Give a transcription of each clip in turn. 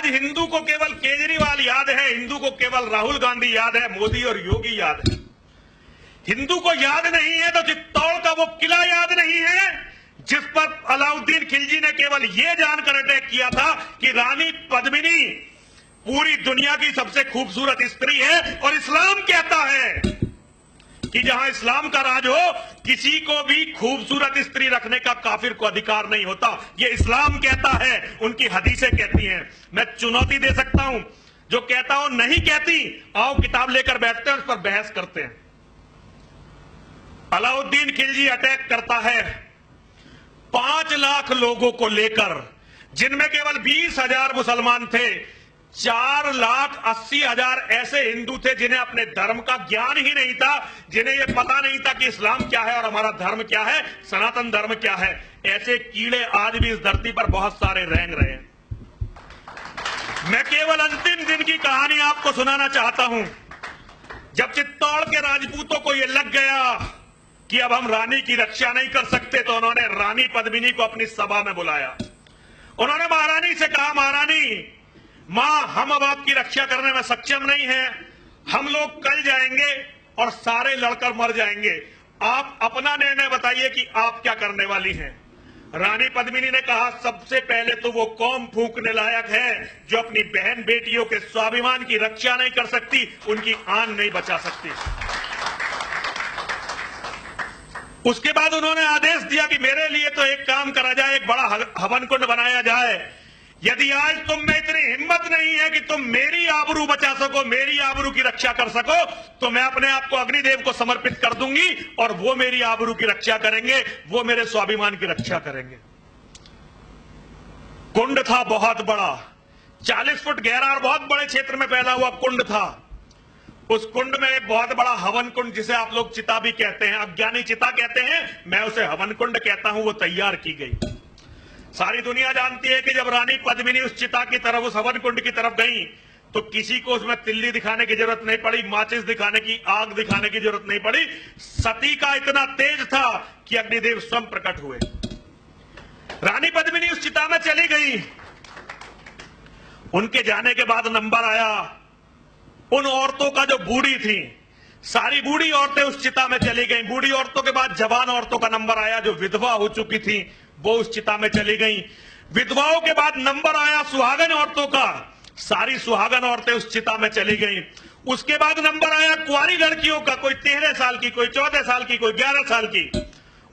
आज हिंदू को केवल केजरीवाल याद है, हिंदू को केवल राहुल गांधी याद है, मोदी और योगी याद है। हिंदू को याद नहीं है तो चित्तौड़ का वो किला याद नहीं है जिस पर अलाउद्दीन खिलजी ने केवल ये जानकर अटैक किया था कि रानी पद्मिनी पूरी दुनिया की सबसे खूबसूरत स्त्री है, और इस्लाम कहता है कि जहां इस्लाम का राज हो किसी को भी खूबसूरत स्त्री रखने का काफिर को अधिकार नहीं होता। ये इस्लाम कहता है, उनकी हदीसें कहती हैं। मैं चुनौती दे सकता हूं, जो कहता हूं नहीं कहती, आओ किताब लेकर बैठते हैं, उस पर बहस करते हैं। अलाउद्दीन खिलजी अटैक करता है 5 लाख लोगों को लेकर, जिनमें केवल 20,000 मुसलमान थे, 4,80,000 ऐसे हिंदू थे जिन्हें अपने धर्म का ज्ञान ही नहीं था, जिन्हें यह पता नहीं था कि इस्लाम क्या है और हमारा धर्म क्या है, सनातन धर्म क्या है। ऐसे कीड़े आज भी इस धरती पर बहुत सारे रेंग रहे हैं। मैं केवल अंतिम दिन की कहानी आपको सुनाना चाहता हूं। जब चित्तौड़ के राजपूतों को यह लग गया कि अब हम रानी की रक्षा नहीं कर सकते, तो उन्होंने रानी पद्मिनी को अपनी सभा में बुलाया। उन्होंने महारानी से कहा, महारानी मां, हम अब आपकी रक्षा करने में सक्षम नहीं है, हम लोग कल जाएंगे और सारे लड़कर मर जाएंगे, आप अपना निर्णय बताइए कि आप क्या करने वाली हैं। रानी पद्मिनी ने कहा, सबसे पहले तो वो कौम फूंकने लायक है जो अपनी बहन बेटियों के स्वाभिमान की रक्षा नहीं कर सकती, उनकी आन नहीं बचा सकती। उसके बाद उन्होंने आदेश दिया कि मेरे लिए तो एक काम करा जाए, एक बड़ा हवन कुंड बनाया जाए। यदि आज तुम में इतनी हिम्मत नहीं है कि तुम मेरी आबरू बचा सको, मेरी आबरू की रक्षा कर सको, तो मैं अपने आप को अग्निदेव को समर्पित कर दूंगी और वो मेरी आबरू की रक्षा करेंगे, वो मेरे स्वाभिमान की रक्षा करेंगे। कुंड था बहुत बड़ा, 40 फुट गहरा और बहुत बड़े क्षेत्र में फैला हुआ कुंड था। उस कुंड में एक बहुत बड़ा हवन कुंड, जिसे आप लोग चिता भी कहते हैं, अज्ञानी चिता कहते हैं, मैं उसे हवन कुंड कहता हूं, वो तैयार की गई। सारी दुनिया जानती है कि जब रानी पद्मिनी उस चिता की तरफ, उस हवन कुंड की तरफ गई, तो किसी को उसमें तिल्ली दिखाने की जरूरत नहीं पड़ी, माचिस दिखाने की, आग दिखाने की जरूरत नहीं पड़ी। सती का इतना तेज था कि अग्निदेव स्वयं प्रकट हुए। रानी पद्मिनी उस चिता में चली गई। उनके जाने के बाद नंबर आया उन औरतों का जो बूढ़ी थी। सारी बूढ़ी औरतें उस चिता में चली गईं। बूढ़ी औरतों के बाद जवान औरतों का नंबर आया, जो विधवा हो चुकी थी वो उस चिता में चली गईं। विधवाओं के बाद नंबर आया सुहागन औरतों का। सारी सुहागन औरतें उस चिता में चली गईं। उसके बाद नंबर आया कुंवारी लड़कियों का, कोई 13 साल की, कोई 14 साल की, कोई 11 साल की।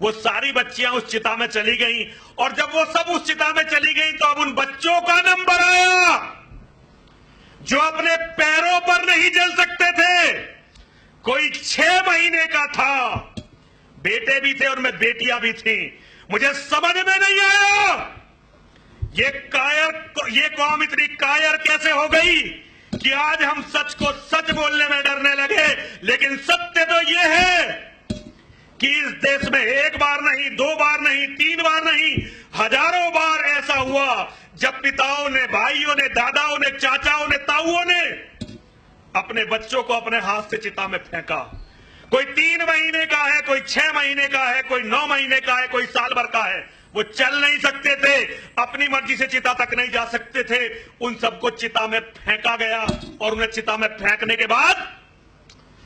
वो सारी बच्चियां उस चिता में चली गईं। और जब वो सब उस चिता में चली गईं, तो अब उन बच्चों का नंबर आया जो अपने पैरों पर नहीं जल सकते थे। कोई 6 महीने का था, बेटे भी थे और मैं बेटियां भी थी। मुझे समझ में नहीं आया ये कौम इतनी कायर कैसे हो गई कि आज हम सच को सच बोलने में डरने लगे। लेकिन सत्य तो ये है कि इस देश में एक बार नहीं, 2 बार नहीं, 3 बार नहीं, हजारों बार ऐसा हुआ जब पिताओं ने, भाइयों ने, दादाओं ने, चाचाओं ने, ताऊओं ने अपने बच्चों को अपने हाथ से चिता में फेंका। कोई 3 महीने का है, कोई 6 महीने का है, कोई 9 महीने का है, कोई साल भर का है। वो चल नहीं सकते थे, अपनी मर्जी से चिता तक नहीं जा सकते थे। उन सबको चिता में फेंका गया और उन्हें चिता में फेंकने के बाद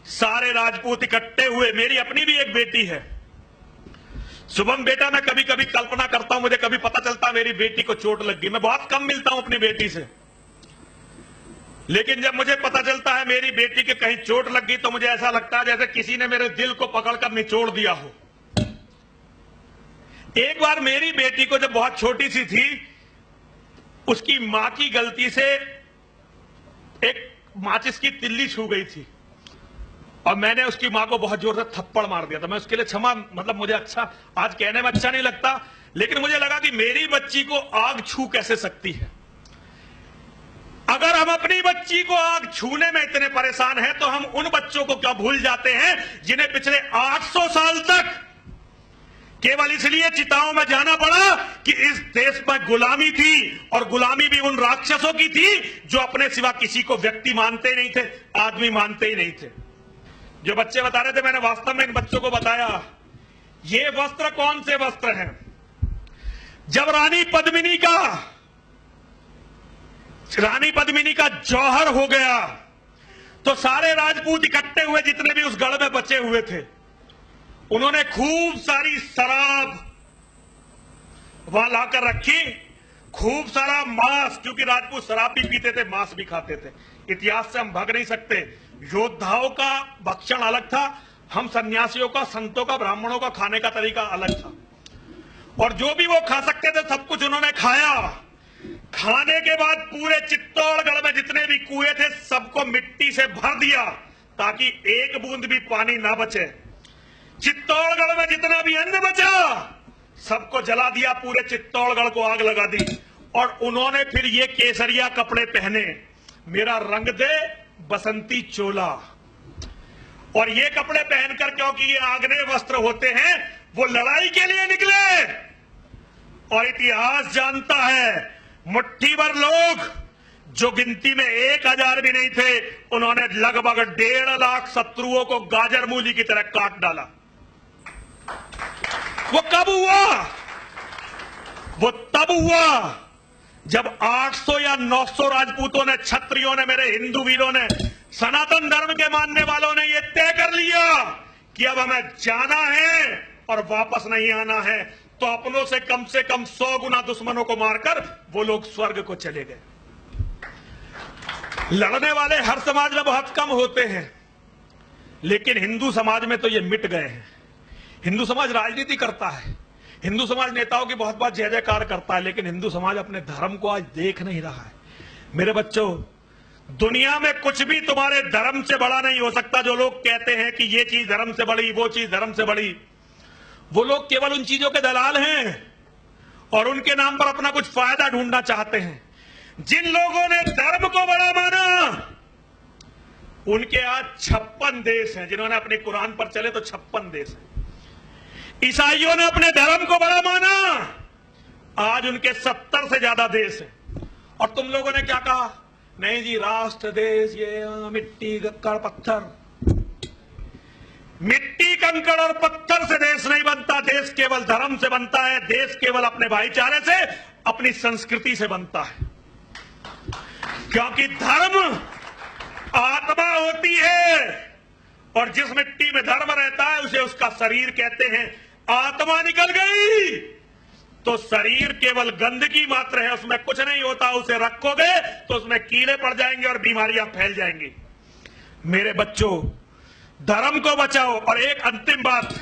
सारे राजपूत इकट्ठे हुए। मेरी अपनी भी एक बेटी है, शुभम बेटा। मैं कभी कभी कल्पना करता हूं, मुझे कभी पता चलता मेरी बेटी को चोट लग गई। मैं बहुत कम मिलता हूं अपनी बेटी से, लेकिन जब मुझे पता चलता है मेरी बेटी के कहीं चोट लग गई, तो मुझे ऐसा लगता है जैसे किसी ने मेरे दिल को पकड़कर निचोड़ दिया हो। एक बार मेरी बेटी को जब बहुत छोटी सी थी, उसकी मां की गलती से एक माचिस की तिल्ली छू गई थी और मैंने उसकी मां को बहुत जोर से थप्पड़ मार दिया था। मैं उसके लिए क्षमा, मतलब मुझे अच्छा आज कहने में अच्छा नहीं लगता, लेकिन मुझे लगा कि मेरी बच्ची को आग छू कैसे सकती है। अगर हम अपनी बच्ची को आग छूने में इतने परेशान हैं, तो हम उन बच्चों को क्या भूल जाते हैं जिन्हें पिछले 800 साल तक केवल इसलिए चिताओं में जाना पड़ा कि इस देश में गुलामी थी, और गुलामी भी उन राक्षसों की थी जो अपने सिवा किसी को व्यक्ति मानते ही नहीं थे, आदमी मानते ही नहीं थे। जो बच्चे बता रहे थे, मैंने वास्तव में इन बच्चों को बताया ये वस्त्र कौन से वस्त्र हैं। जब रानी पद्मिनी का रानी पद्मिनी का जौहर हो गया तो सारे राजपूत इकट्ठे हुए, जितने भी उस गढ़ में बचे हुए थे, उन्होंने खूब सारी शराब वहां लाकर रखी, खूब सारा मांस, क्योंकि राजपूत शराब भी पीते थे, मांस भी खाते थे। इतिहास से हम भाग नहीं सकते। योद्धाओं का भक्षण अलग था, हम सन्यासियों का, संतों का, ब्राह्मणों का खाने का तरीका अलग था। और जो भी वो खा सकते थे सब कुछ उन्होंने खाया। खाने के बाद पूरे चित्तौड़गढ़ में जितने भी कुएं थे सबको मिट्टी से भर दिया ताकि एक बूंद भी पानी ना बचे। चित्तौड़गढ़ में जितना भी अन्न बचा सबको जला दिया, पूरे चित्तौड़गढ़ को आग लगा दी। और उन्होंने फिर ये केसरिया कपड़े पहने, मेरा रंग दे बसंती चोला। और ये कपड़े पहनकर, क्योंकि ये आग्नेय वस्त्र होते हैं, वो लड़ाई के लिए निकले। और इतिहास जानता है, मुट्ठी भर लोग जो गिनती में 1000 भी नहीं थे, उन्होंने लगभग 1.5 लाख शत्रुओं को गाजर मूली की तरह काट डाला। वो कब हुआ? वो तब हुआ जब 800 या 900 राजपूतों ने, क्षत्रियों ने, मेरे हिंदू वीरों ने, सनातन धर्म के मानने वालों ने यह तय कर लिया कि अब हमें जाना है और वापस नहीं आना है। तो अपनों से कम 100 गुना दुश्मनों को मारकर वो लोग स्वर्ग को चले गए। लड़ने वाले हर समाज में बहुत कम होते हैं, लेकिन हिंदू समाज में तो ये मिट गए हैं। हिंदू समाज राजनीति करता है, हिंदू समाज नेताओं की बहुत बात जय जयकार करता है, लेकिन हिंदू समाज अपने धर्म को आज देख नहीं रहा है। मेरे बच्चों, दुनिया में कुछ भी तुम्हारे धर्म से बड़ा नहीं हो सकता। जो लोग कहते हैं कि ये चीज धर्म से बड़ी, वो चीज धर्म से बड़ी, वो लोग केवल उन चीजों के दलाल हैं और उनके नाम पर अपना कुछ फायदा ढूंढना चाहते हैं। जिन लोगों ने धर्म को बड़ा माना, उनके आज 56 देश हैं। जिन्होंने अपने कुरान पर चले तो 56 देश हैं। ईसाइयों ने अपने धर्म को बड़ा माना, आज उनके 70 से ज्यादा देश हैं। और तुम लोगों ने क्या कहा? नहीं जी, राष्ट्र, देश, ये मिट्टी, कंकड़, पत्थर। मिट्टी, कंकड़ और पत्थर से देश नहीं बनता। देश केवल धर्म से बनता है। देश केवल अपने भाईचारे से, अपनी संस्कृति से बनता है। क्योंकि धर्म आत्मा होती है और जिस मिट्टी में धर्म रहता है उसे उसका शरीर कहते हैं। आत्मा निकल गई तो शरीर केवल गंदगी मात्र है, उसमें कुछ नहीं होता। उसे रखोगे तो उसमें कीड़े पड़ जाएंगे और बीमारियां फैल जाएंगी। मेरे बच्चों, धर्म को बचाओ। और एक अंतिम बात,